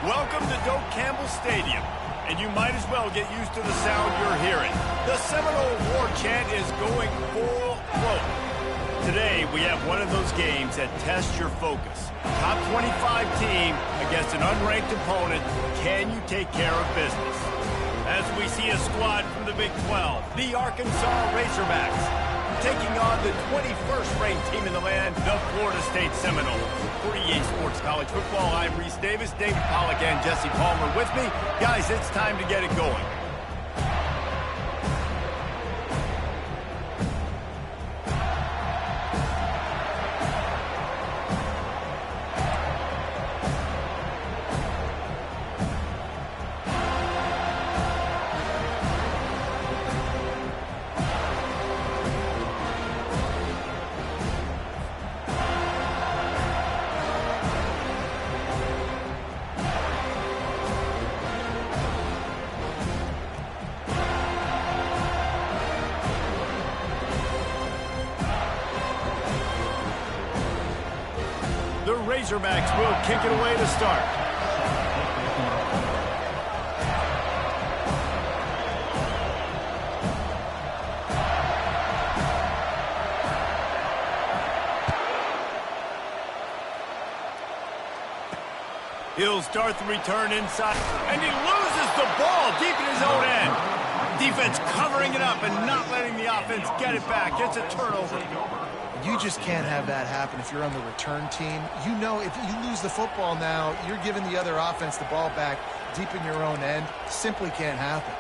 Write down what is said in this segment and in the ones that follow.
Welcome to Doak Campbell Stadium, and you might as well get used to the sound you're hearing. The Seminole War Chant is going full float. Today, we have one of those games that tests your focus. Top 25 team against an unranked opponent. Can you take care of business? As we see a squad from the Big 12, the Arkansas Razorbacks, taking on the 21st ranked team in the land, the Florida State Seminoles. For EA Sports College Football, I'm Reese Davis, David Pollack, and Jesse Palmer with me. Guys, it's time to get it going. The Razorbacks will kick it away to start. He'll start the return inside, and he loses the ball deep in his own end. Defense covering it up and not letting the offense get it back. It's a turnover. You just can't have that happen if you're on the return team. You know if you lose the football now, you're giving the other offense the ball back deep in your own end. Simply can't happen.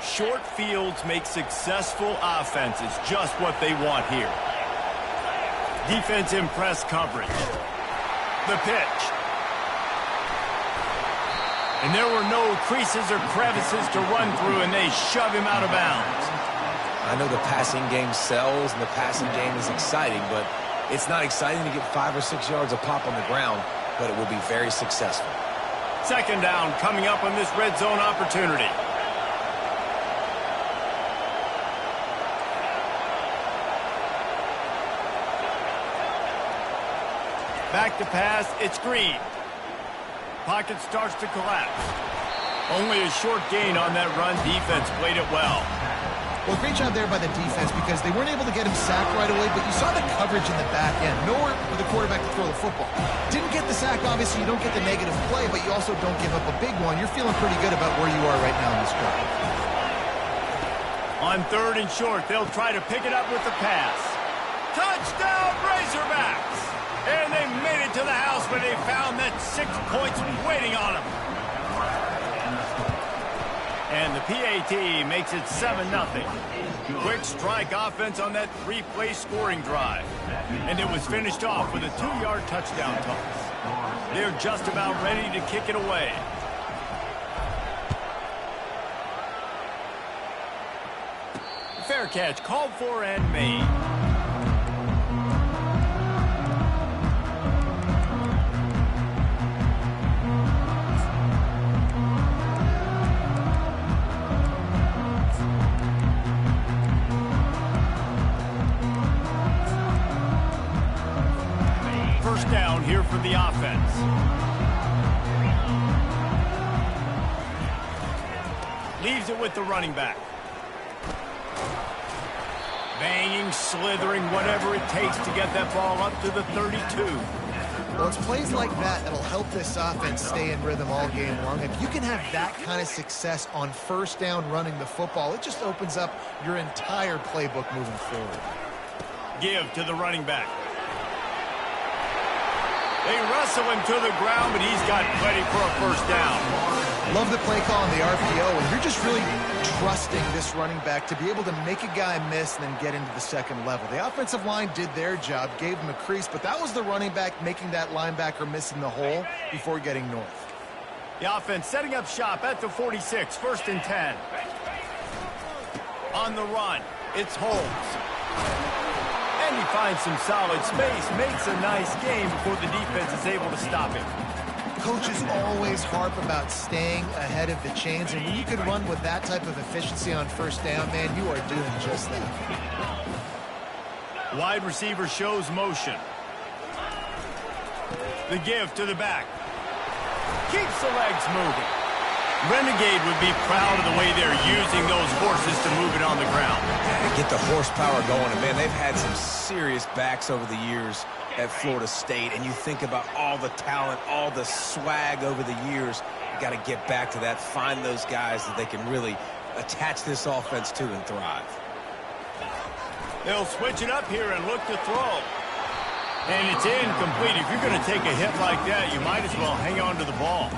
Short fields make successful offenses just what they want here. Defense in press coverage. The pitch. And there were no creases or crevices to run through, and they shove him out of bounds. I know the passing game sells and the passing game is exciting, but it's not exciting to get 5 or 6 yards of pop on the ground, but it will be very successful. Second down coming up on this red zone opportunity. Back to pass, it's Green. Pocket starts to collapse. Only a short gain on that run. Defense played it well. Well, great job there by the defense because they weren't able to get him sacked right away, but you saw the coverage in the back end. Nowhere for the quarterback to throw the football. Didn't get the sack, obviously. You don't get the negative play, but you also don't give up a big one. You're feeling pretty good about where you are right now in this drive. On third and short, they'll try to pick it up with the pass. Touchdown, Razorbacks! And they made it to the house, but they found that 6 points waiting on them. And the PAT makes it 7-0. Quick strike offense on that 3-play scoring drive. And it was finished off with a 2-yard touchdown toss. They're just about ready to kick it away. Fair catch called for and made. Down here for the offense. Leaves it with the running back. Banging, slithering, whatever it takes to get that ball up to the 32. Well, it's plays like that that'll help this offense stay in rhythm all game long. If you can have that kind of success on first down running the football, it just opens up your entire playbook moving forward. Give to the running back. They wrestle him to the ground, but he's got plenty for a first down. Love the play call on the RPO, and you're just really trusting this running back to be able to make a guy miss and then get into the second level. The offensive line did their job, gave him a crease, but that was the running back making that linebacker miss in the hole before getting north. The offense setting up shop at the 46, 1st and 10. On the run, it's Holmes. And he finds some solid space, makes a nice game before the defense is able to stop him. Coaches always harp about staying ahead of the chains, and when you can run with that type of efficiency on first down, man, you are doing just that. Wide receiver shows motion. The give to the back. Keeps the legs moving. Renegade would be proud of the way they're using those horses to move it on the ground. And get the horsepower going. And, man, they've had some serious backs over the years at Florida State. And you think about all the talent, all the swag over the years. You got to get back to that, find those guys that they can really attach this offense to and thrive. They'll switch it up here and look to throw. And it's incomplete. If you're going to take a hit like that, you might as well hang on to the ball.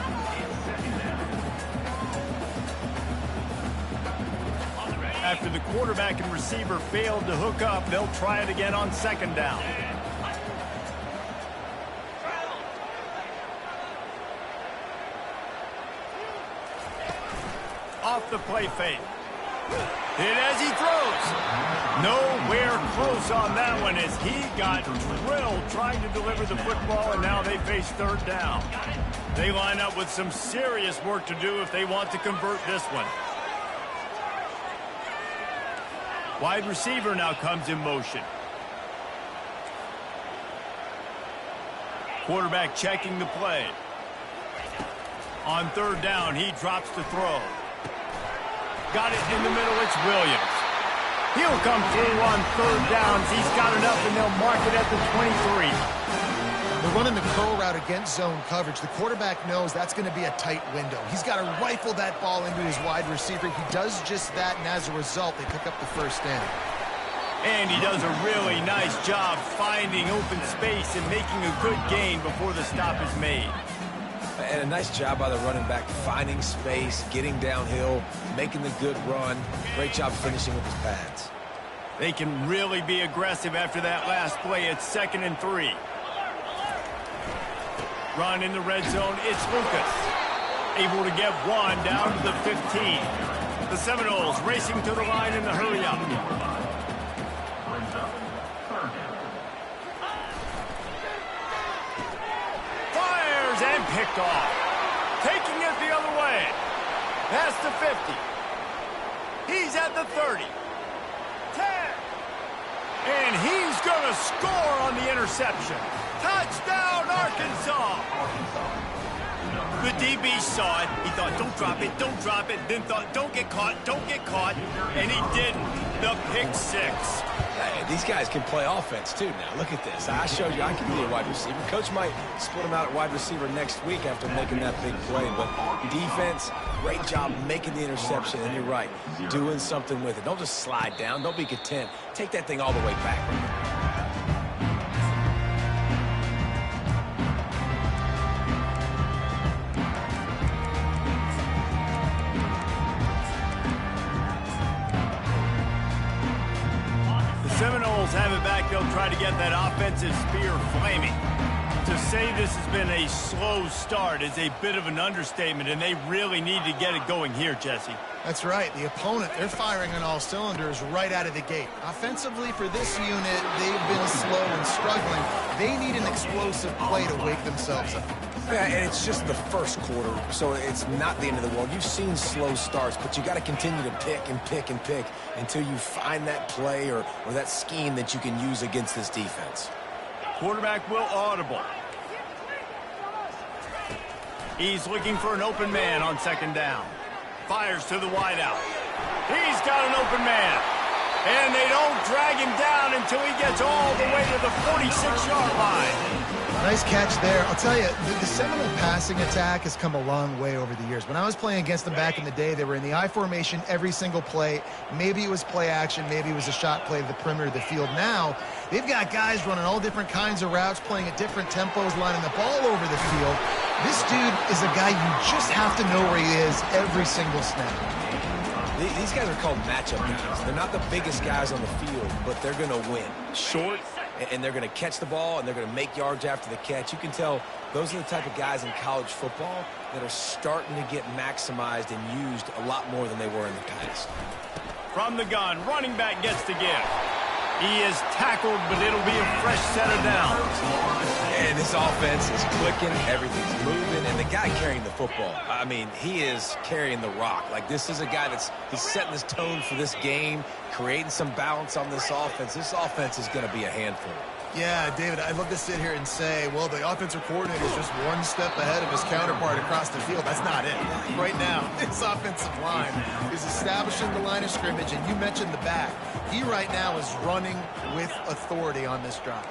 After the quarterback and receiver failed to hook up, they'll try it again on second down. Off the play fake. Hit as he throws. Nowhere close on that one as he got drilled trying to deliver the football, and now they face third down. They line up with some serious work to do if they want to convert this one. Wide receiver now comes in motion. Quarterback checking the play. On third down, he drops to throw. Got it in the middle, it's Williams. He'll come through on third downs. He's got it up, and they'll mark it at the 23. They're running the curl route against zone coverage. The quarterback knows that's going to be a tight window. He's got to rifle that ball into his wide receiver. He does just that, and as a result, they pick up the first down. And he does a really nice job finding open space and making a good gain before the stop is made. And a nice job by the running back, finding space, getting downhill, making the good run. Great job finishing with his pads. They can really be aggressive after that last play. It's 2nd and 3. Run in the red zone, it's Lucas. Able to get one down to the 15. The Seminoles racing to the line in the hurry-up. Fires and picked off. Taking it the other way. Past the 50. He's at the 30. 10. And he's going to score on the interception. Touchdown, Arkansas! The DB saw it. He thought, don't drop it, don't drop it. Then thought, don't get caught, don't get caught. And he didn't. The pick six. Hey, these guys can play offense, too, now. Look at this. I showed you I can be a wide receiver. Coach might split him out at wide receiver next week after making that big play. But defense, great job making the interception. And you're right, doing something with it. Don't just slide down. Don't be content. Take that thing all the way back. Seminoles have it back. They'll try to get that offensive spear flaming. To say this has been a slow start is a bit of an understatement, and they really need to get it going here, Jesse. That's right. The opponent, they're firing on all cylinders right out of the gate. Offensively, for this unit, they've been slow and struggling. They need an explosive play to wake themselves up. Yeah, and it's just the first quarter, so it's not the end of the world. You've seen slow starts, but you got to continue to pick and pick and pick until you find that play or that scheme that you can use against this defense. Quarterback will audible. He's looking for an open man on second down. Fires to the wideout. He's got an open man. And they don't drag him down until he gets all the way to the 46-yard line. Nice catch there. I'll tell you, the Seminole passing attack has come a long way over the years. When I was playing against them back in the day, they were in the I formation every single play. Maybe it was play action. Maybe it was a shot play to the perimeter of the field. Now, they've got guys running all different kinds of routes, playing at different tempos, lining the ball over the field. This dude is a guy you just have to know where he is every single snap. These guys are called matchup guys. They're not the biggest guys on the field, but they're going to win. Short, and they're going to catch the ball, and they're going to make yards after the catch. You can tell those are the type of guys in college football that are starting to get maximized and used a lot more than they were in the past. From the gun, running back gets the give. He is tackled, but it'll be a fresh set of downs. And this offense is clicking, everything's moving, and the guy carrying the football, I mean, he is carrying the rock. Like, this is a guy he's setting this tone for this game, creating some balance on this offense. This offense is going to be a handful. Yeah, David, I'd love to sit here and say, well, the offensive coordinator is just one step ahead of his counterpart across the field. That's not it. Right now, his offensive line is establishing the line of scrimmage, and you mentioned the back. He right now is running with authority on this drive.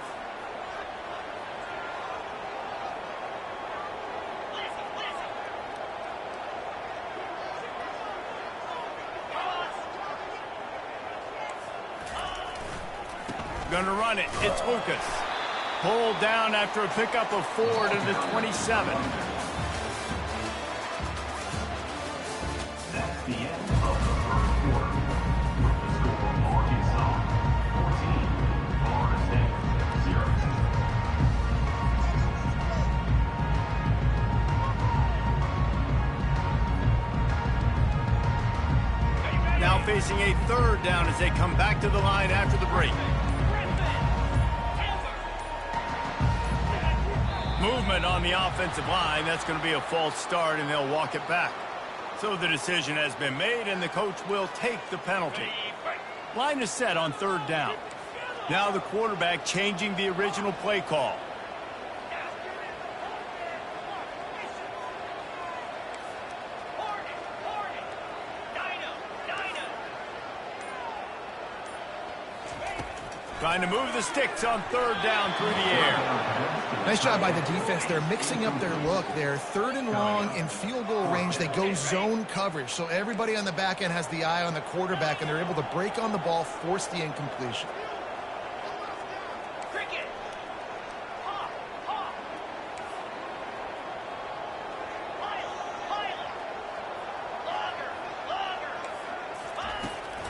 Gonna run it. It's Lucas. Pulled down after a pickup of 4 to the 27. That's the end of the first quarter. With the score, Arkansas 14, Florida State 0. Now facing a third down as they come back to the line after the break. Movement on the offensive line. That's going to be a false start, and they'll walk it back. So the decision has been made, and the coach will take the penalty. Line is set on third down. Now the quarterback changing the original play call. Trying to move the sticks on third down through the air. Nice job by the defense. They're mixing up their look. They're third and long in field goal range. They go zone coverage. So everybody on the back end has the eye on the quarterback, and they're able to break on the ball, force the incompletion.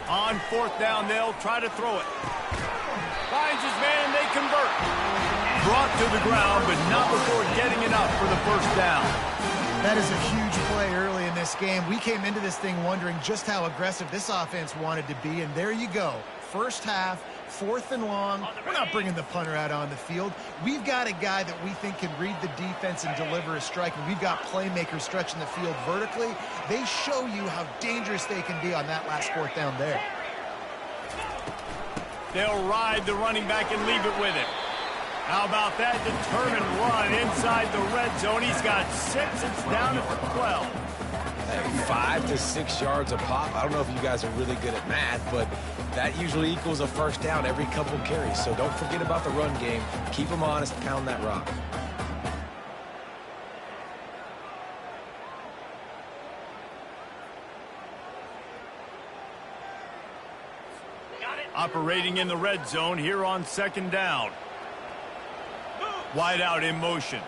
On fourth down, they'll try to throw it. Finds his man, they convert. Brought to the ground, but not before getting enough for the first down. That is a huge play early in this game. We came into this thing wondering just how aggressive this offense wanted to be, and there you go. First half, fourth and long. We're not bringing the punter out on the field. We've got a guy that we think can read the defense and deliver a strike, and we've got playmakers stretching the field vertically. They show you how dangerous they can be on that last fourth down there. They'll ride the running back and leave it with him. How about that determined run inside the red zone? He's got 6. It's down to 12. 5 to 6 yards a pop. I don't know if you guys are really good at math, but that usually equals a first down every couple carries. So don't forget about the run game. Keep them honest. Pound that rock. Operating in the red zone here on second down. Wide out in motion.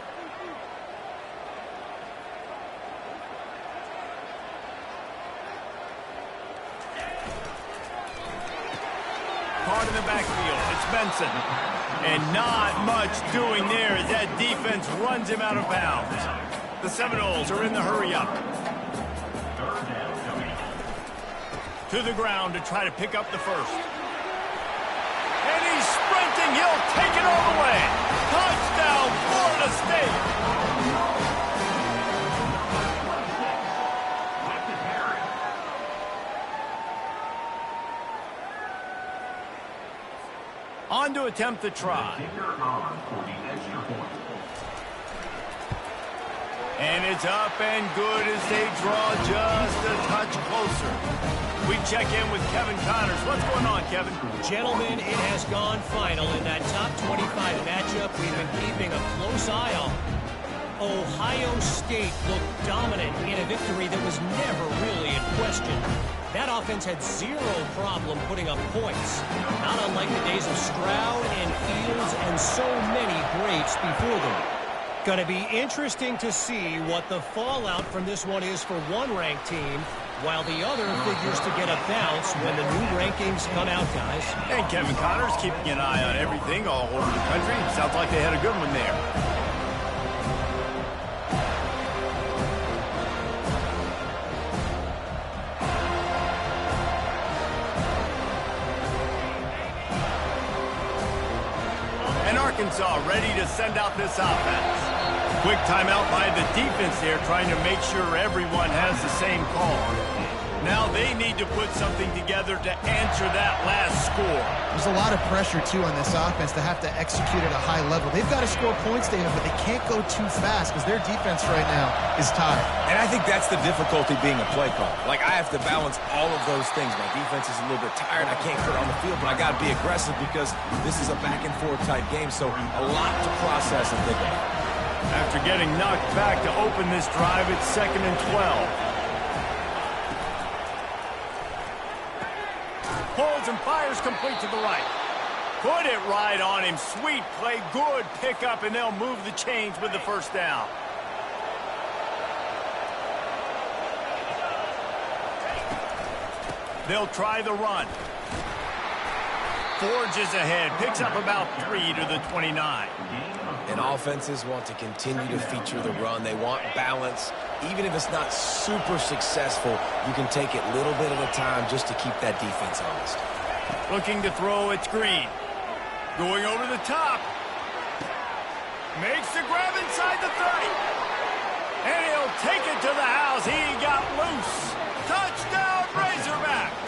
Caught in the backfield. It's Benson. And not much doing there as that defense runs him out of bounds. The Seminoles are in the hurry up. To the ground to try to pick up the first. And he's sprinting. He'll take it all the way. Touchdown, Florida State. On to attempt the try. And it's up and good as they draw just a touch closer. We check in with Kevin Connors. What's going on, Kevin? Gentlemen, it has gone final in that top 25 matchup we've been keeping a close eye on. Ohio State looked dominant in a victory that was never really in question. That offense had zero problem putting up points, not unlike the days of Stroud and Fields and so many greats before them. Going to be interesting to see what the fallout from this one is for one ranked team, while the other figures to get a bounce when the new rankings come out, guys. And Kevin Connors keeping an eye on everything all over the country. Sounds like they had a good one there. And Arkansas ready to send out this offense. Quick timeout by the defense there, trying to make sure everyone has the same call. Now they need to put something together to answer that last score. There's a lot of pressure, too, on this offense to have to execute at a high level. They've got to score points, David, but they can't go too fast because their defense right now is tired. And I think that's the difficulty being a play caller. Like, I have to balance all of those things. My defense is a little bit tired. I can't put it on the field, but I got to be aggressive because this is a back-and-forth type game, so a lot to process and think about. After getting knocked back to open this drive, it's 2nd and 12. Pulls and fires complete to the right. Put it right on him. Sweet play. Good pickup, and they'll move the chains with the first down. They'll try the run. Forges ahead. Picks up about 3 to the 29. And offenses want to continue to feature the run. They want balance. Even if it's not super successful, you can take it a little bit at a time just to keep that defense honest. Looking to throw, it's Green. Going over the top. Makes the grab inside the 30. And he'll take it to the house. He got loose. Touchdown, Razorbacks.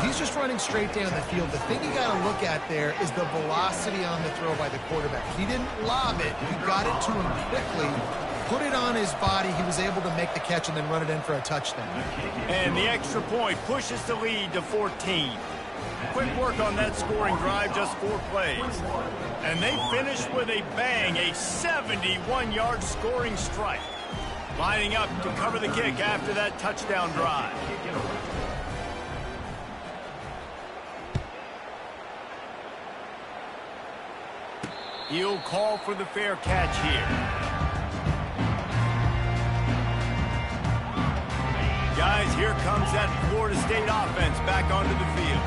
He's just running straight down the field. The thing you got to look at there is the velocity on the throw by the quarterback. He didn't lob it. He got it to him quickly, put it on his body. He was able to make the catch and then run it in for a touchdown. And the extra point pushes the lead to 14. Quick work on that scoring drive, just 4 plays. And they finish with a bang, a 71-yard scoring strike. Lining up to cover the kick after that touchdown drive. He'll call for the fair catch here. Guys, here comes that Florida State offense back onto the field.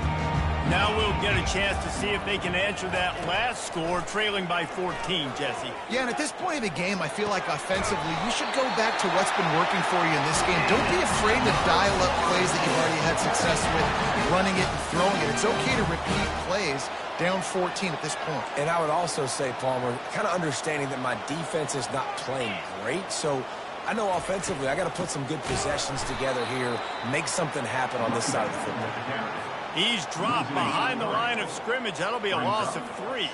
Now we'll get a chance to see if they can answer that last score, trailing by 14, Jesse. Yeah, and at this point of the game, I feel like offensively, you should go back to what's been working for you in this game. Don't be afraid to dial up plays that you've already had success with, running it and throwing it. It's okay to repeat plays down 14 at this point. And I would also say, Palmer, kind of understanding that my defense is not playing great, so I know offensively I got to put some good possessions together here, make something happen on this side of the football. He's dropped behind the line of scrimmage. That'll be a loss of 3.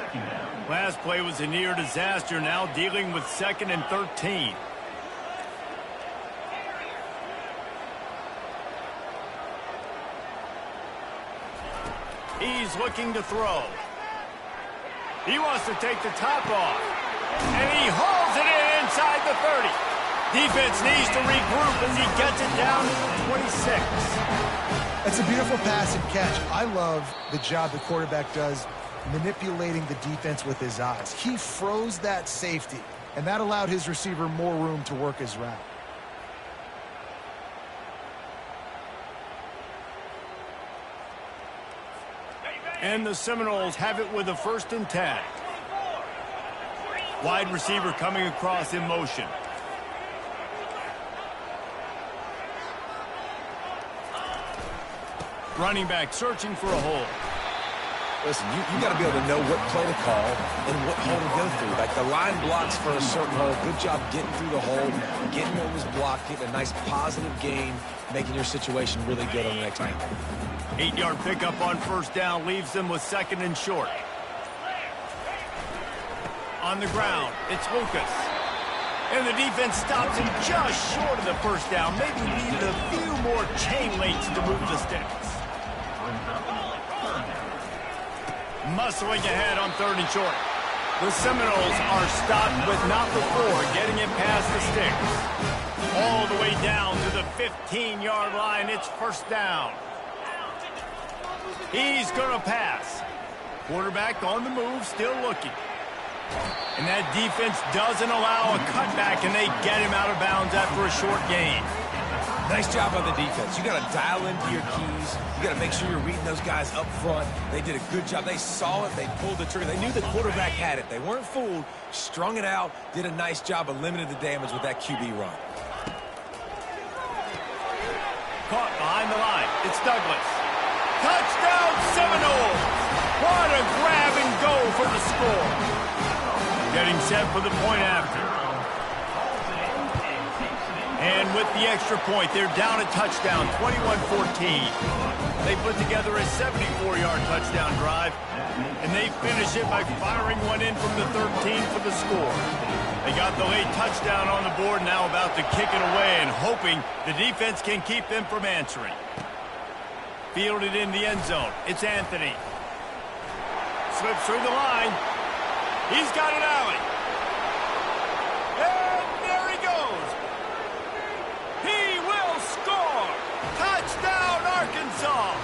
Last play was a near disaster. Now dealing with 2nd and 13. He's looking to throw. He wants to take the top off. And he hauls it in inside the 30. Defense needs to regroup as he gets it down to 26. It's a beautiful pass and catch. I love the job the quarterback does manipulating the defense with his eyes. He froze that safety, and that allowed his receiver more room to work his route. And the Seminoles have it with a 1st and 10. Wide receiver coming across in motion. Running back searching for a hole. Listen, you got to be able to know what play to call and what hole to go through. Like the line blocks for a certain hole. Good job getting through the hole, getting what was blocked, getting a nice positive gain, making your situation really good on the next time. 8-yard pickup on 1st down leaves them with 2nd and short. On the ground, it's Lucas. And the defense stops him just short of the 1st down. Maybe needed a few more chain links to move the sticks. Muscling ahead on 3rd and short. The Seminoles are stopped, but not before getting it past the sticks. All the way down to the 15-yard line. It's 1st down. He's going to pass. Quarterback on the move, still looking. And that defense doesn't allow a cutback, and they get him out of bounds after a short gain. Nice job on the defense. You got to dial into your keys. You got to make sure you're reading those guys up front. They did a good job. They saw it. They pulled the trigger. They knew the quarterback had it. They weren't fooled. Strung it out. Did a nice job of limiting the damage with that QB run. Caught behind the line. It's Douglas. Touchdown Seminoles! What a grab and go for the score. Getting set for the point after. And with the extra point, they're down a touchdown, 21-14. They put together a 74-yard touchdown drive, and they finish it by firing one in from the 13 for the score. They got the late touchdown on the board, now about to kick it away and hoping the defense can keep them from answering. Fielded in the end zone. It's Anthony. Slips through the line. He's got an alley. And there he goes. He will score. Touchdown, Arkansas.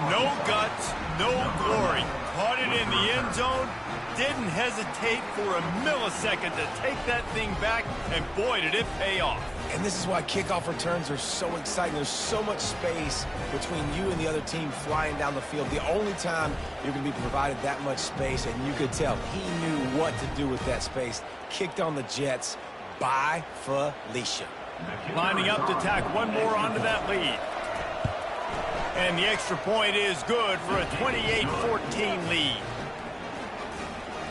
No guts, no glory. Caught it in the end zone. Didn't hesitate for a millisecond to take that thing back, and boy, did it pay off. And this is why kickoff returns are so exciting. There's so much space between you and the other team flying down the field. The only time you're going to be provided that much space, and you could tell he knew what to do with that space. Kicked on the Jets by Felicia. Lining up to tack one more onto that lead. And the extra point is good for a 28-14 lead.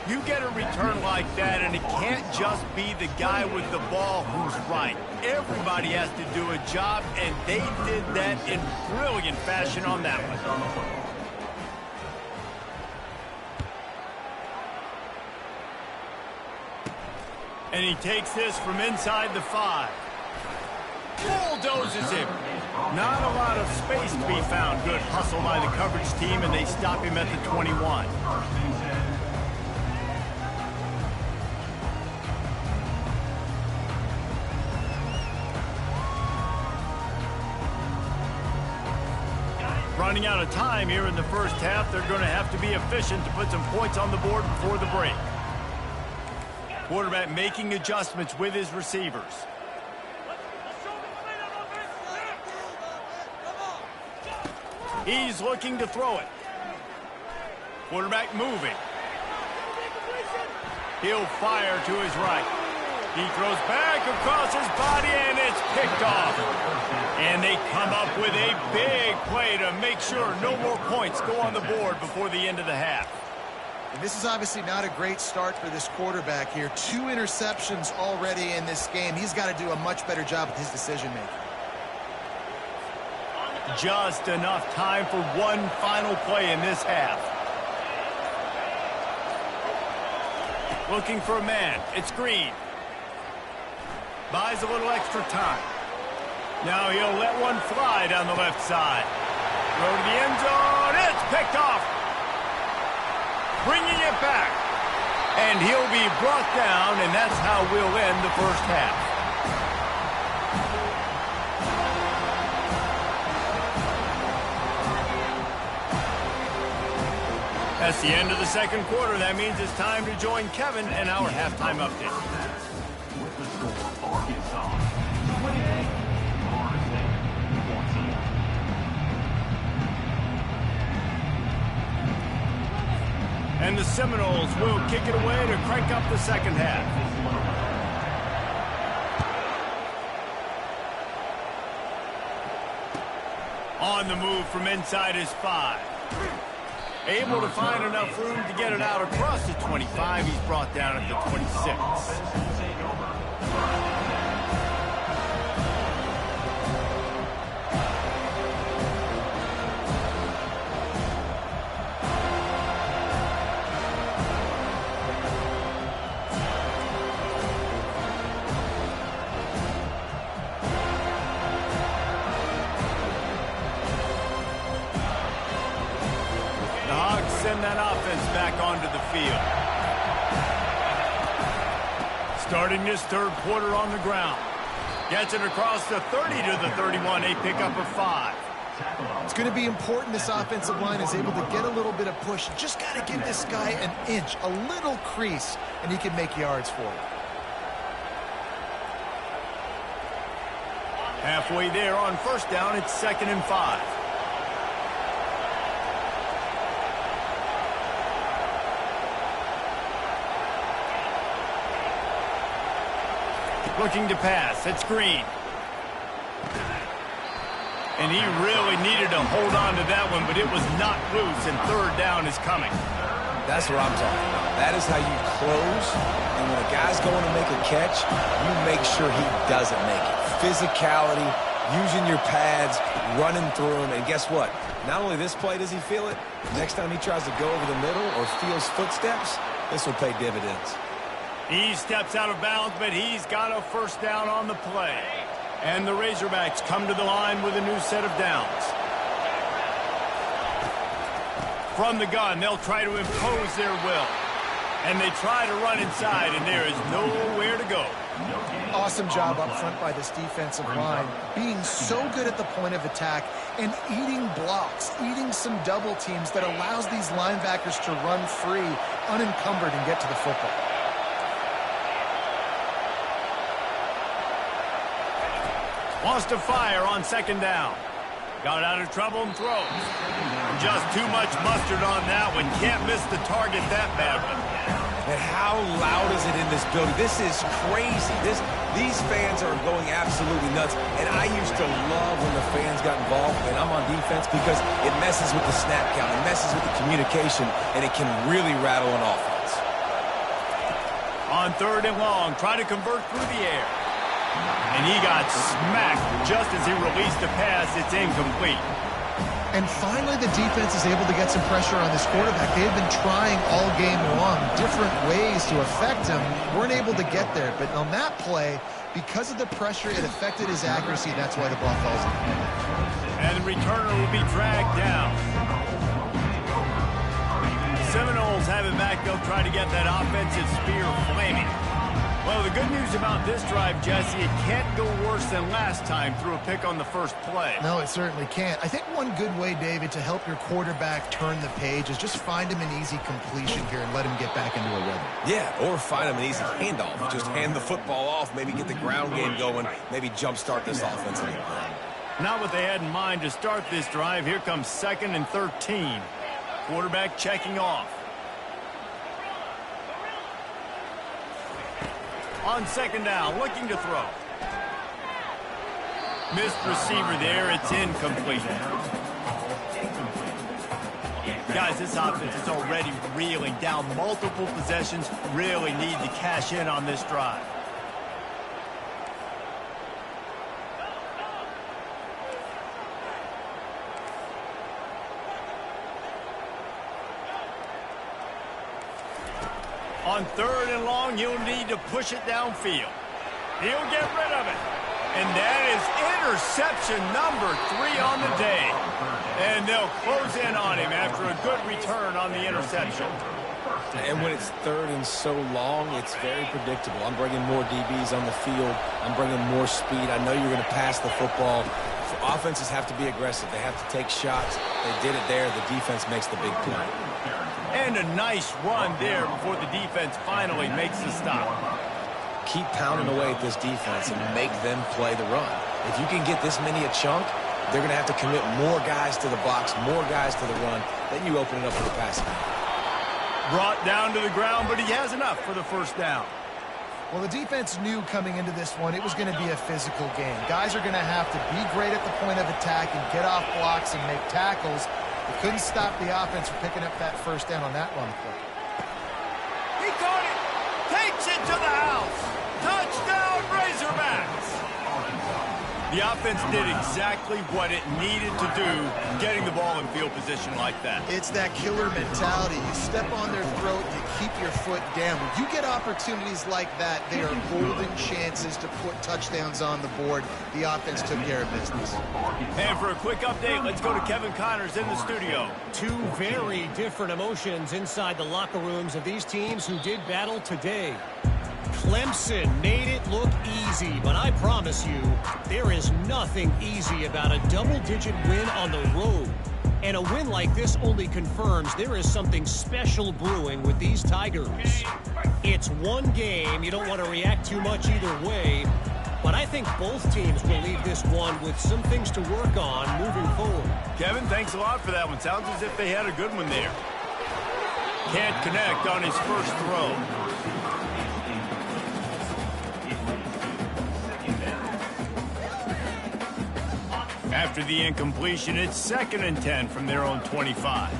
You get a return like that, and it can't just be the guy with the ball who's right. Everybody has to do a job, and they did that in brilliant fashion on that one. And he takes this from inside the 5. Bulldozes him. Not a lot of space to be found. Good hustle by the coverage team, and they stop him at the 21. Running out of time here in the first half, they're going to have to be efficient to put some points on the board before the break. Quarterback making adjustments with his receivers. He's looking to throw it. Quarterback moving. He'll fire to his right. He throws back across his body, and it's picked off. And they come up with a big play to make sure no more points go on the board before the end of the half. And this is obviously not a great start for this quarterback here. 2 interceptions already in this game. He's got to do a much better job with his decision-making. Just enough time for one final play in this half. Looking for a man. It's Green. Buys a little extra time. Now he'll let one fly down the left side. Throw to the end zone. It's picked off. Bringing it back. And he'll be brought down, and that's how we'll end the first half. That's the end of the second quarter. That means it's time to join Kevin in our halftime update. With the score, Arkansas 28, Florida State 14. And the Seminoles will kick it away to crank up the second half. On the move from inside his 5. Able to find enough room to get it out across the 25. He's brought down at the 26. Send that offense back onto the field. Starting this third quarter on the ground. Gets it across the 30 to the 31. A pickup of 5. It's going to be important this offensive line is able to get a little bit of push. Just got to give this guy an inch, a little crease, and he can make yards for you. Halfway there on first down, it's 2nd and 5. Looking to pass. It's Green. And he really needed to hold on to that one, but it was not loose, and third down is coming. That's what I'm talking about. That is how you close. And when a guy's going to make a catch, you make sure he doesn't make it. Physicality, using your pads, running through him. And guess what? Not only this play does he feel it, next time he tries to go over the middle or feels footsteps, this will pay dividends. He steps out of bounds, but he's got a first down on the play. And the Razorbacks come to the line with a new set of downs. From the gun, they'll try to impose their will. And they try to run inside, and there is nowhere to go. Awesome job up front by this defensive line, being so good at the point of attack and eating blocks, eating some double teams that allows these linebackers to run free, unencumbered, and get to the football. Wants to fire on second down. Got out of trouble and throws. Just too much mustard on that one. Can't miss the target that badly. And how loud is it in this building? This is crazy. These fans are going absolutely nuts. And I used to love when the fans got involved, and I'm on defense, because it messes with the snap count. It messes with the communication, and it can really rattle an offense. On third and long, try to convert through the air. And he got smacked just as he released the pass. It's incomplete. And finally, the defense is able to get some pressure on this quarterback. They had been trying all game long, different ways to affect him. Weren't able to get there. But on that play, because of the pressure, it affected his accuracy. That's why the ball falls in. And the returner will be dragged down. Seminoles have it back. They'll try to get that offensive spear flaming. Well, the good news about this drive, Jesse, it can't go worse than last time through a pick on the first play. No, it certainly can't. I think one good way, David, to help your quarterback turn the page is just find him an easy completion here and let him get back into a rhythm. Yeah, or find him an easy handoff. Just hand the football off, maybe get the ground game going, maybe jumpstart this offense a little bit. Not what they had in mind to start this drive. Here comes 2nd and 13. Quarterback checking off. On second down, looking to throw. Missed receiver there. It's incomplete. Guys, this offense is already reeling down multiple possessions. Really need to cash in on this drive. On third and long, you'll need to push it downfield. He'll get rid of it. And that is interception number 3 on the day. And they'll close in on him after a good return on the interception. And when it's third and so long, it's very predictable. I'm bringing more DBs on the field. I'm bringing more speed. I know you're going to pass the football. So offenses have to be aggressive. They have to take shots. They did it there. The defense makes the big play. And a nice run there before the defense finally makes the stop. Keep pounding away at this defense and make them play the run. If you can get this many a chunk, they're going to have to commit more guys to the box, more guys to the run. Then you open it up for the passing. Brought down to the ground, but he has enough for the first down. Well, the defense knew coming into this one it was going to be a physical game. Guys are going to have to be great at the point of attack and get off blocks and make tackles. They couldn't stop the offense from picking up that first down on that run play. He caught it. Takes it to the house. Touchdown, Razorbacks. The offense did exactly what it needed to do, getting the ball in field position like that. It's that killer mentality. You step on their throat, you keep your foot down. When you get opportunities like that, they are golden chances to put touchdowns on the board. The offense took care of business. And for a quick update, let's go to Kevin Connors in the studio. Two very different emotions inside the locker rooms of these teams who did battle today. Clemson made it look easy, but I promise you, there is nothing easy about a double-digit win on the road. And a win like this only confirms there is something special brewing with these Tigers. It's one game. You don't want to react too much either way. But I think both teams will leave this one with some things to work on moving forward. Kevin, thanks a lot for that one. Sounds as if they had a good one there. Can't connect on his first throw. After the incompletion, it's 2nd and 10 from their own 25.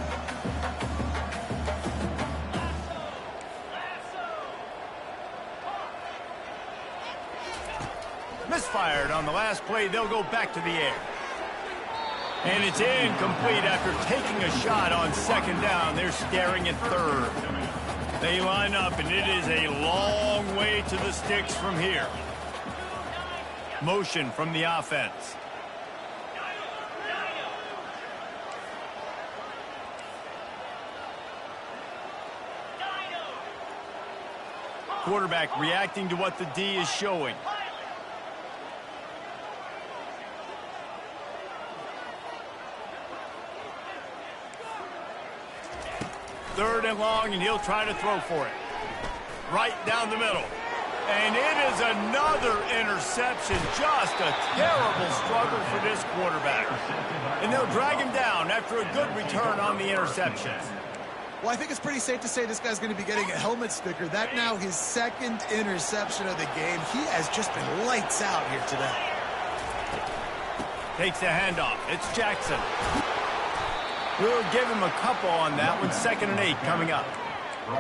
Misfired on the last play. They'll go back to the air. And it's incomplete after taking a shot on second down. They're staring at third. They line up, and it is a long way to the sticks from here. Motion from the offense. Quarterback reacting to what the D is showing. Third and long, and he'll try to throw for it. Right down the middle. And it is another interception. Just a terrible struggle for this quarterback. And they'll drag him down after a good return on the interception. Well, I think it's pretty safe to say this guy's going to be getting a helmet sticker. That now his second interception of the game. He has just been lights out here today. Takes the handoff. It's Jackson. We'll give him a couple on that one. 2nd and 8 coming up.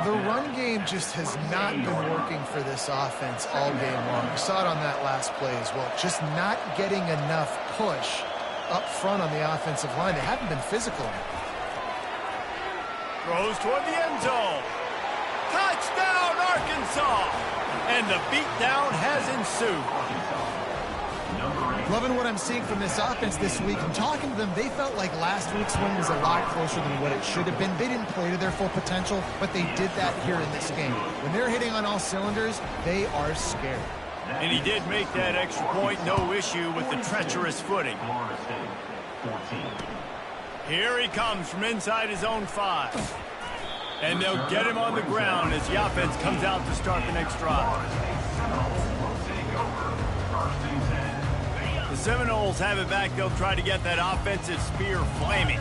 The run game just has not been working for this offense all game long. We saw it on that last play as well. Just not getting enough push up front on the offensive line. They haven't been physical. Throws toward the end zone. Touchdown, Arkansas! And the beatdown has ensued. Loving what I'm seeing from this offense this week. And talking to them, they felt like last week's win was a lot closer than what it should have been. They didn't play to their full potential, but they did that here in this game. When they're hitting on all cylinders, they are scared. And he did make that extra point, no issue with the treacherous footing. Here he comes from inside his own 5. And they'll get him on the ground as the offense comes out to start the next drive. The Seminoles have it back. They'll try to get that offensive spear flaming.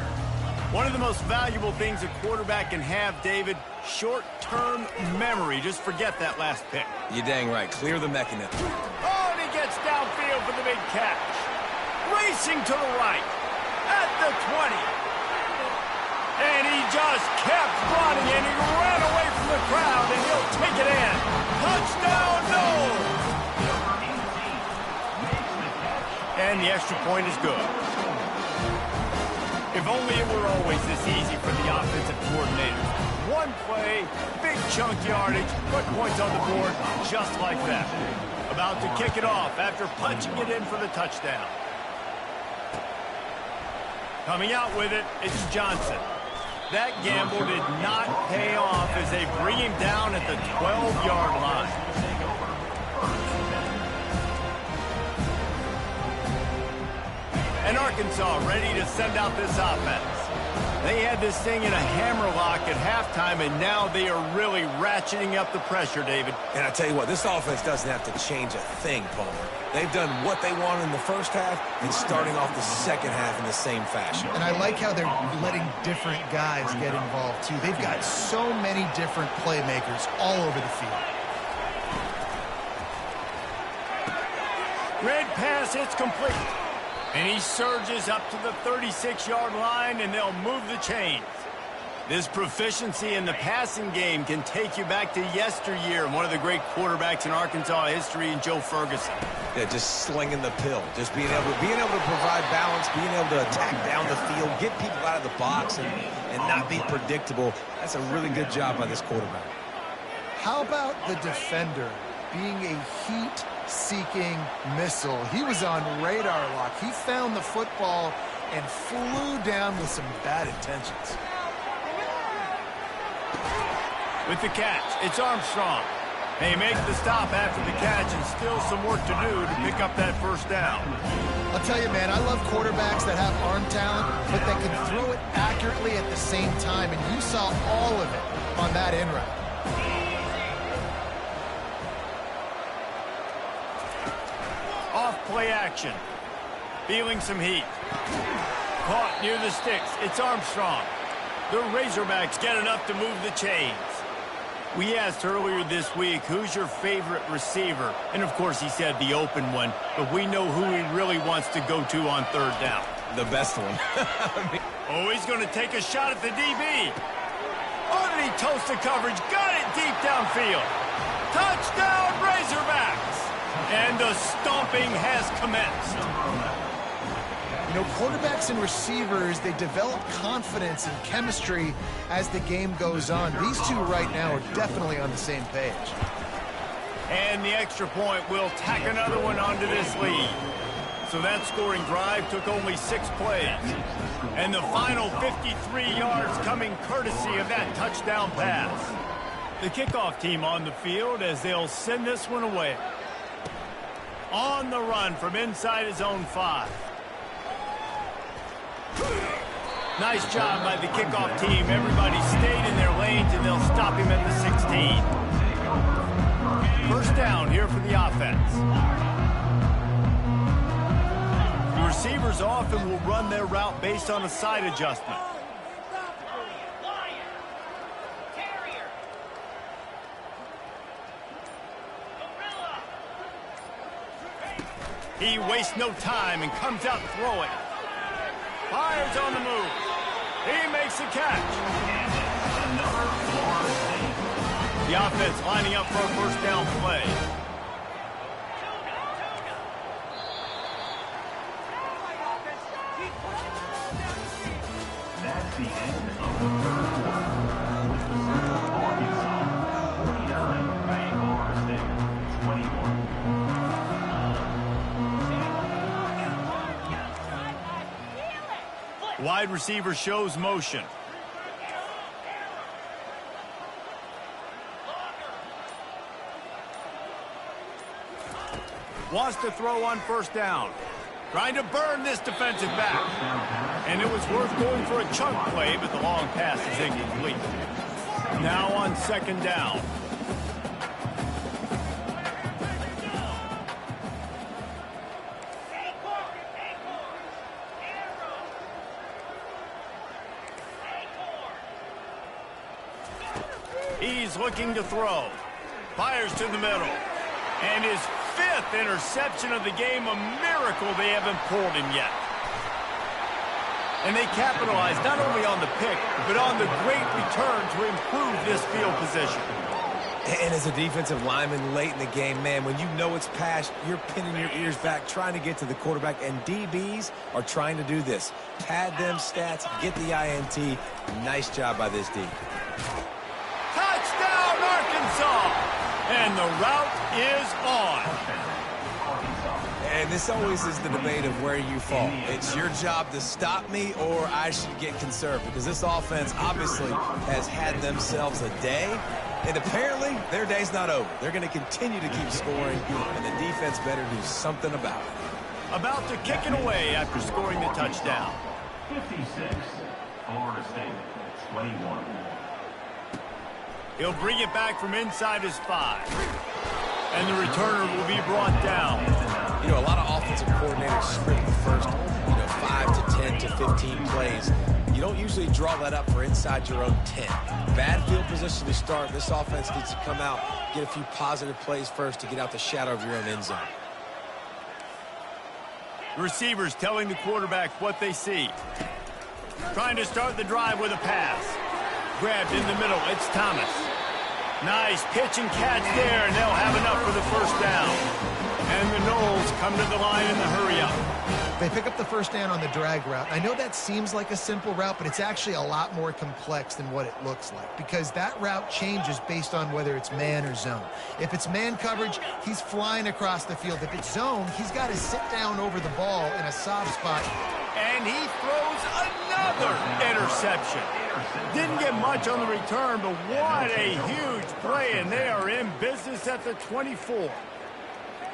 One of the most valuable things a quarterback can have, David, short-term memory. Just forget that last pick. You're dang right. Clear the mechanism. Oh, and he gets downfield for the big catch. Racing to the right at the 20. And he just kept running, and he ran away from the crowd, and he'll take it in. Touchdown, no! And the extra point is good. If only it were always this easy for the offensive coordinators. One play, big chunk yardage, put points on the board just like that. About to kick it off after punching it in for the touchdown. Coming out with it, it's Johnson. That gamble did not pay off as they bring him down at the 12-yard line. And Arkansas ready to send out this offense. They had this thing in a hammerlock at halftime, and now they are really ratcheting up the pressure, David. And I tell you what, this offense doesn't have to change a thing, Palmer. They've done what they wanted in the first half and starting off the second half in the same fashion. And I like how they're letting different guys get involved, too. They've got so many different playmakers all over the field. Red pass, it's complete. And he surges up to the 36-yard line, and they'll move the chains. This proficiency in the passing game can take you back to yesteryear, one of the great quarterbacks in Arkansas history, in Joe Ferguson. Yeah, just slinging the pill, just being able to provide balance, being able to attack down the field, get people out of the box, and not be predictable. That's a really good job by this quarterback. How about the defender being a heat-seeking missile? He was on radar lock. He found the football and flew down with some bad intentions. With the catch, it's Armstrong. They make the stop after the catch, and still some work to do to pick up that first down. I'll tell you, man, I love quarterbacks that have arm talent, but that can throw it accurately at the same time, and you saw all of it on that in route. Off play action. Feeling some heat. Caught near the sticks. It's Armstrong. The Razorbacks get enough to move the chains. We asked earlier this week, who's your favorite receiver? And, of course, he said the open one, but we know who he really wants to go to on third down. The best one. Oh, he's going to take a shot at the DB. Oh, did he toast the coverage? Got it deep downfield. Touchdown, Razorbacks! And the stomping has commenced. You know, quarterbacks and receivers, they develop confidence and chemistry as the game goes on. These two right now are definitely on the same page. And the extra point will tack another one onto this lead. So that scoring drive took only 6 plays. And the final 53 yards coming courtesy of that touchdown pass. The kickoff team on the field as they'll send this one away. On the run from inside his own 5. Nice job by the kickoff team. Everybody stayed in their lanes, and they'll stop him at the 16. First down here for the offense. The receivers often will run their route based on a side adjustment. He wastes no time and comes out throwing. Fires on the move. He makes the catch. The offense lining up for a first down play. That's the end of the third quarter. With the score, Arkansas 49, Ohio State 21. Wide receiver shows motion. Wants to throw on first down. Trying to burn this defensive back. And it was worth going for a chunk play, but the long pass is incomplete. Now on second down. He's looking to throw. Fires to the middle. And his 5th interception of the game, a miracle they haven't pulled him yet. And they capitalized not only on the pick, but on the great return to improve this field position. And as a defensive lineman late in the game, man, when you know it's pass, you're pinning your ears back, trying to get to the quarterback, and DBs are trying to do this. Pad them stats, get the INT. Nice job by this D. Touchdown, Arkansas! And the route is on. And this always is the debate of where you fall. It's your job to stop me, or I should get conserved, because this offense obviously has had themselves a day, and apparently their day's not over. They're going to continue to keep scoring, and the defense better do something about it. About to kick it away after scoring the touchdown. 56, Florida State 21. He'll bring it back from inside his 5. And the returner will be brought down. You know, a lot of offensive coordinators script the first, 5 to 10 to 15 plays. You don't usually draw that up for inside your own 10. Bad field position to start. This offense needs to come out, get a few positive plays first to get out the shadow of your own end zone. The receivers telling the quarterback what they see. Trying to start the drive with a pass. Grabbed in the middle, it's Thomas. Nice pitch and catch there, and they'll have enough for the first down. And the Noles come to the line in the hurry-up. They pick up the first down on the drag route. I know that seems like a simple route, but it's actually a lot more complex than what it looks like, because that route changes based on whether it's man or zone. If it's man coverage, he's flying across the field. If it's zone, he's got to sit down over the ball in a soft spot. And he throws another interception. Didn't get much on the return, but what a huge play, and they are in business at the 24.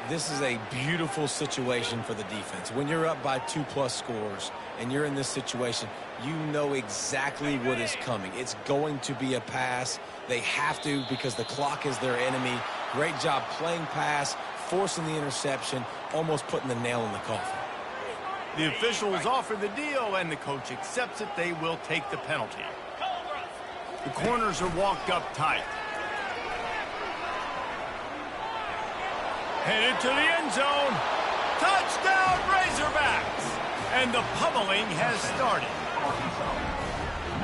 This is a beautiful situation for the defense. When you're up by 2+ scores and you're in this situation, you know exactly what is coming. It's going to be a pass. They have to, because the clock is their enemy. Great job playing pass, forcing the interception, almost putting the nail in the coffin. The officials offer the deal, and the coach accepts it. They will take the penalty. The corners are walked up tight. Headed to the end zone. Touchdown, Razorbacks! And the pummeling has started.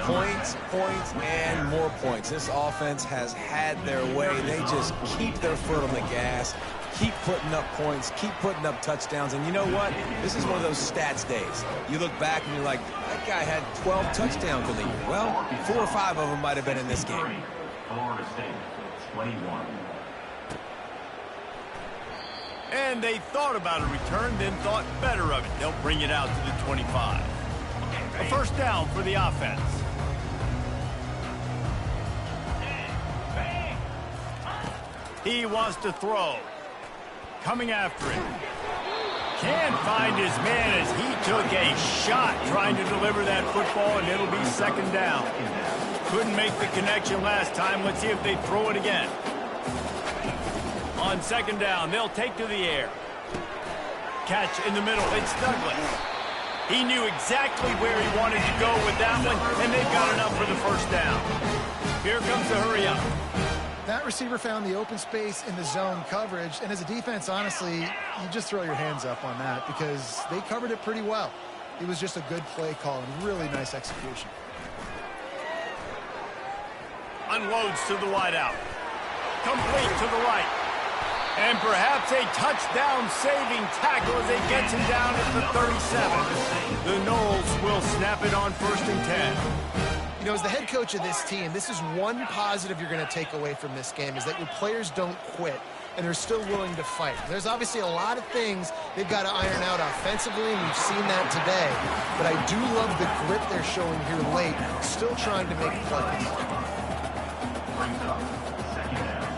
Points, points, and more points. This offense has had their way. They just keep their foot on the gas, keep putting up points, keep putting up touchdowns. And you know what? This is one of those stats days. You look back and you're like, that guy had 12 touchdowns in the year. Well, 4 or 5 of them might have been in this game. Florida State, 21. And they thought about a return, then thought better of it. They'll bring it out to the 25. A first down for the offense. He wants to throw. Coming after it. Can't find his man as he took a shot trying to deliver that football, and it'll be second down. Couldn't make the connection last time. Let's see if they throw it again. On second down, they'll take to the air. Catch in the middle. It's Douglas. He knew exactly where he wanted to go with that one, and they've got enough for the first down. Here comes the hurry up. That receiver found the open space in the zone coverage, and as a defense, honestly, you just throw your hands up on that because they covered it pretty well. It was just a good play call and really nice execution. Unloads to the wideout. Complete to the right. And perhaps a touchdown-saving tackle as they gets him down at the 37. The Noles will snap it on 1st and 10. You know, as the head coach of this team, this is one positive you're going to take away from this game, is that your players don't quit, and they're still willing to fight. There's obviously a lot of things they've got to iron out offensively, and we've seen that today. But I do love the grit they're showing here late, still trying to make plays. Brings up second down.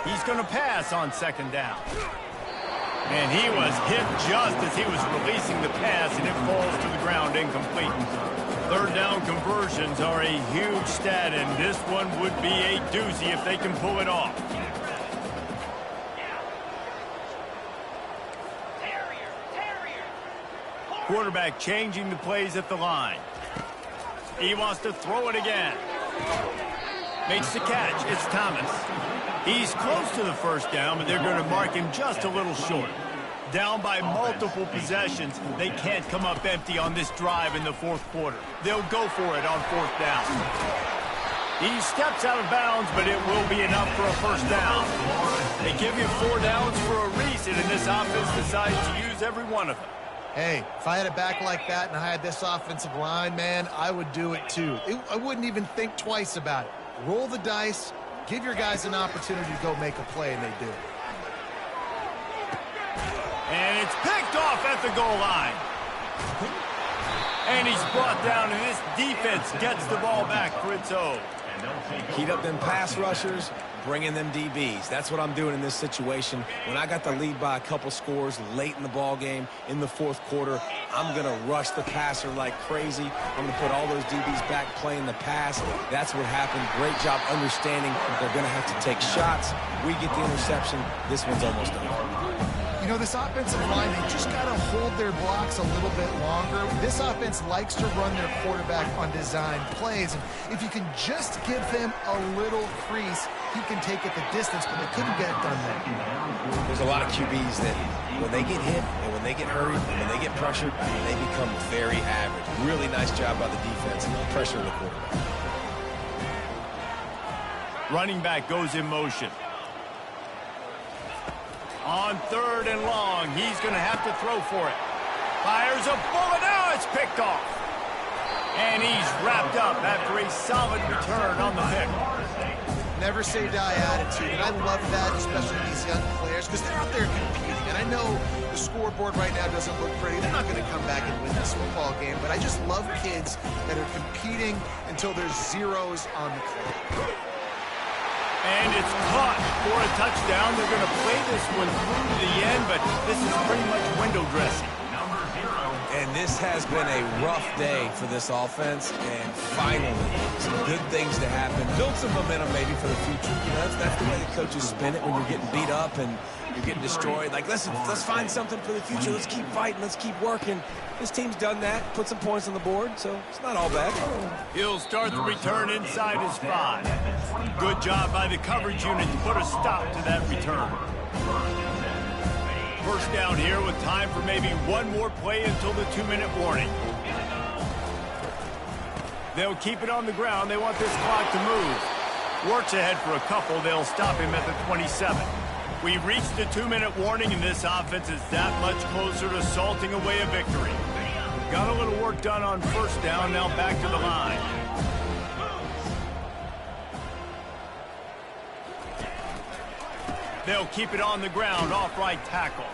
He's going to pass on second down. And he was hit just as he was releasing the pass, and it falls to the ground incomplete. Third down conversions are a huge stat, and this one would be a doozy if they can pull it off. Quarterback changing the plays at the line. He wants to throw it again. Makes the catch. It's Thomas. He's close to the first down, but they're going to mark him just a little short. Down by multiple possessions, they can't come up empty on this drive in the 4th quarter. They'll go for it on 4th down. He steps out of bounds, but it will be enough for a first down. They give you 4 downs for a reason, and this offense decides to use every one of them. Hey, if I had a back like that and I had this offensive line, man, I would do it too. I wouldn't even think twice about it. Roll the dice, give your guys an opportunity to go make a play, and they do. And it's picked off at the goal line. And he's brought down, and this defense gets the ball back for its own. Heat up them pass rushers, bring in them DBs. That's what I'm doing in this situation. When I got the lead by a couple scores late in the ball game, in the 4th quarter, I'm going to rush the passer like crazy. I'm going to put all those DBs back playing the pass. That's what happened. Great job understanding they're going to have to take shots. We get the interception. This one's almost over. You know, this offensive line, they just got to hold their blocks a little bit longer. This offense likes to run their quarterback on design plays. And if you can just give him a little crease, he can take it the distance, but they couldn't get it done there. There's a lot of QBs that when they get hit and when they get hurried and when they get pressured, they become very average. Really nice job by the defense and pressure the quarterback. Running back goes in motion. On 3rd and long, he's going to have to throw for it. Fires a bullet. Now it's picked off. And he's wrapped up after a solid return on the pick. Never say die attitude, and I love that, especially these young players, because they're out there competing. And I know the scoreboard right now doesn't look pretty. They're not going to come back and win this football game, but I just love kids that are competing until there's zeros on the clock. And it's caught for a touchdown. They're going to play this one through to the end, but this is pretty much window dressing. And this has been a rough day for this offense, and finally, some good things to happen. Build some momentum maybe for the future. You know, that's the way the coaches spin it when you're getting beat up and you're getting destroyed. Like, listen, let's find something for the future. Let's keep fighting. Let's keep working. This team's done that, put some points on the board, so it's not all bad. He'll start the return inside his 5. Good job by the coverage unit to put a stop to that return. first down here with time for maybe one more play until the 2-minute warning. They'll keep it on the ground. They want this clock to move. Works ahead for a couple. They'll stop him at the 27. We've reached the 2-minute warning, and this offense is that much closer to salting away a victory. Got a little work done on first down. Now back to the line. They'll keep it on the ground, off right tackle.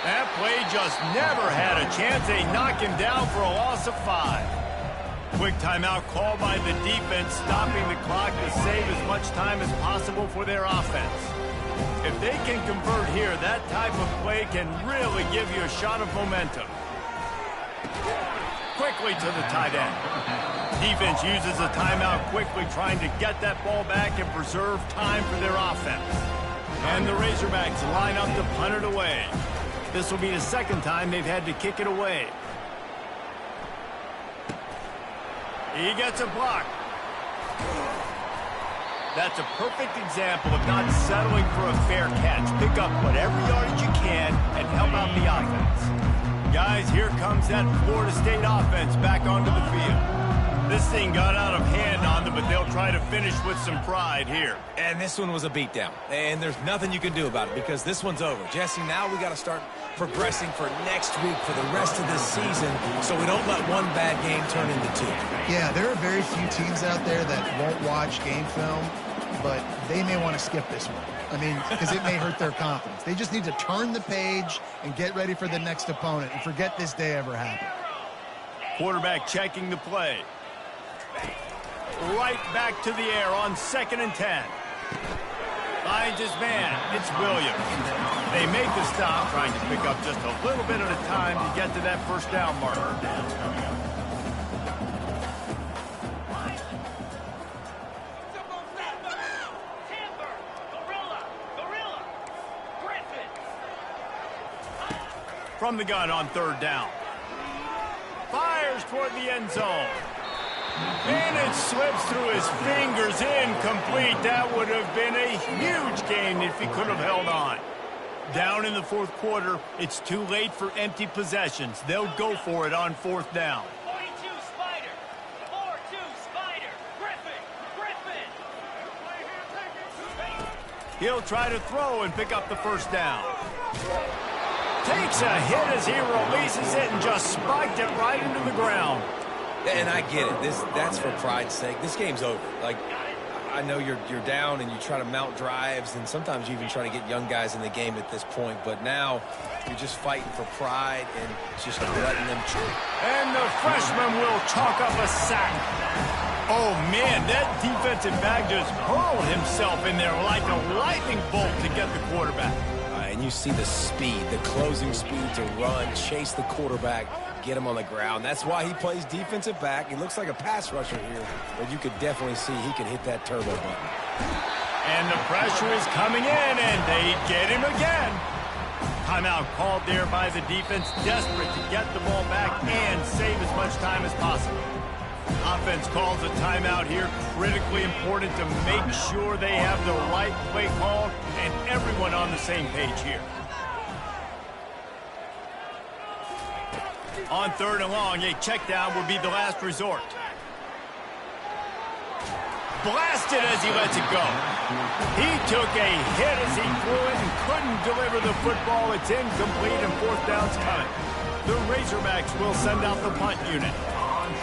That play just never had a chance. They knock him down for a loss of 5. Quick timeout called by the defense, stopping the clock to save as much time as possible for their offense. If they can convert here, that type of play can really give you a shot of momentum. Quickly to the tight end. Defense uses a timeout quickly, trying to get that ball back and preserve time for their offense. And the Razorbacks line up to punt it away. This will be the second time they've had to kick it away. He gets a block. That's a perfect example of not settling for a fair catch. Pick up whatever yardage you can and help out the offense. Guys, here comes that Florida State offense back onto the field. This thing got out of hand on them, but they'll try to finish with some pride here. And this one was a beatdown. And there's nothing you can do about it because this one's over. Jesse, now we got to start progressing for next week for the rest of this season so we don't let one bad game turn into 2. Yeah, there are very few teams out there that won't watch game film, but they may want to skip this one. I mean, because it may hurt their confidence. They just need to turn the page and get ready for the next opponent and forget this day ever happened. Quarterback checking the play. Right back to the air on 2nd and 10. Finds his man. It's Williams. They make the stop, trying to pick up just a little bit at a time to get to that first down marker. From the gun on 3rd down. Fires toward the end zone. And it slips through his fingers, incomplete. That would have been a huge gain if he could have held on. Down in the 4th quarter, it's too late for empty possessions. They'll go for it on 4th down. 42 Spider. 4-2 Spider. Griffin. He'll try to throw and pick up the first down. Takes a hit as he releases it and just spiked it right into the ground. And I get it. That's for pride's sake. This game's over. Like, I know you're down and you try to mount drives, and sometimes you even try to get young guys in the game at this point. But now you're just fighting for pride and just letting them choke. And the freshman will chalk up a sack. Oh, man, that defensive back just hurled himself in there like a lightning bolt to get the quarterback. And you see the speed, the closing speed to run, chase the quarterback, get him on the ground. That's why he plays defensive back. He looks like a pass rusher here, but you could definitely see he can hit that turbo button. And the pressure is coming in, and they get him again. Timeout called there by the defense, desperate to get the ball back and save as much time as possible. Offense calls a timeout here, critically important to make sure they have the right play call and everyone on the same page here. On 3rd and long, a check down would be the last resort. Blasted as he lets it go. He took a hit as he threw it and couldn't deliver the football. It's incomplete and 4th down's coming. The Razorbacks will send out the punt unit.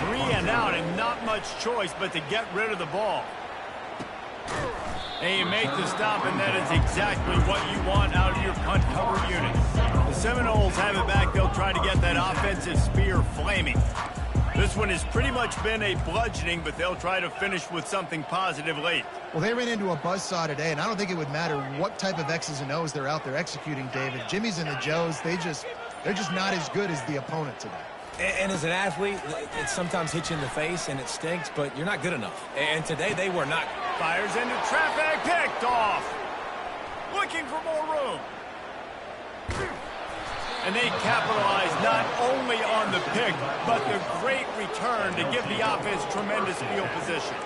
3 and out and not much choice but to get rid of the ball. And you make the stop, and that is exactly what you want out of your punt cover unit. The Seminoles have it back. They'll try to get that offensive spear flaming. This one has pretty much been a bludgeoning, but they'll try to finish with something positive late. Well, they ran into a buzzsaw today, and I don't think it would matter what type of X's and O's they're out there executing, David. Jimmy's and the Joes, they're just not as good as the opponent today. And as an athlete, it sometimes hits you in the face and it stinks, but you're not good enough. And today they were not. Fires into traffic, picked off. Looking for more room. And they capitalize not only on the pick, but the great return to give the offense tremendous field position.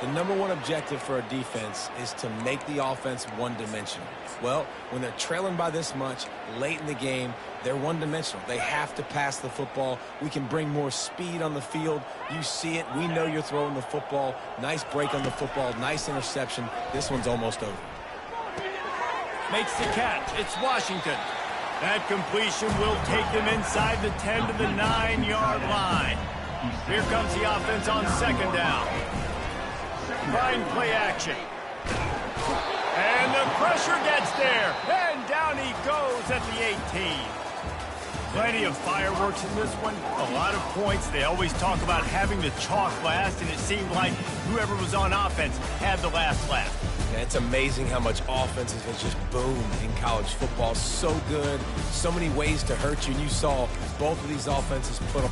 The number one objective for a defense is to make the offense one-dimensional. Well, when they're trailing by this much late in the game, they're one-dimensional. They have to pass the football. We can bring more speed on the field. You see it. We know you're throwing the football. Nice break on the football. Nice interception. This one's almost over. Makes the catch. It's Washington. That completion will take them inside the 10 to the 9-yard line. Here comes the offense on second down. Fine play action. And the pressure gets there. And down he goes at the 18. Plenty of fireworks in this one. A lot of points. They always talk about having the chalk last, and it seemed like whoever was on offense had the last laugh. Yeah, it's amazing how much offense has just boomed in college football. So good. So many ways to hurt you. And you saw both of these offenses put up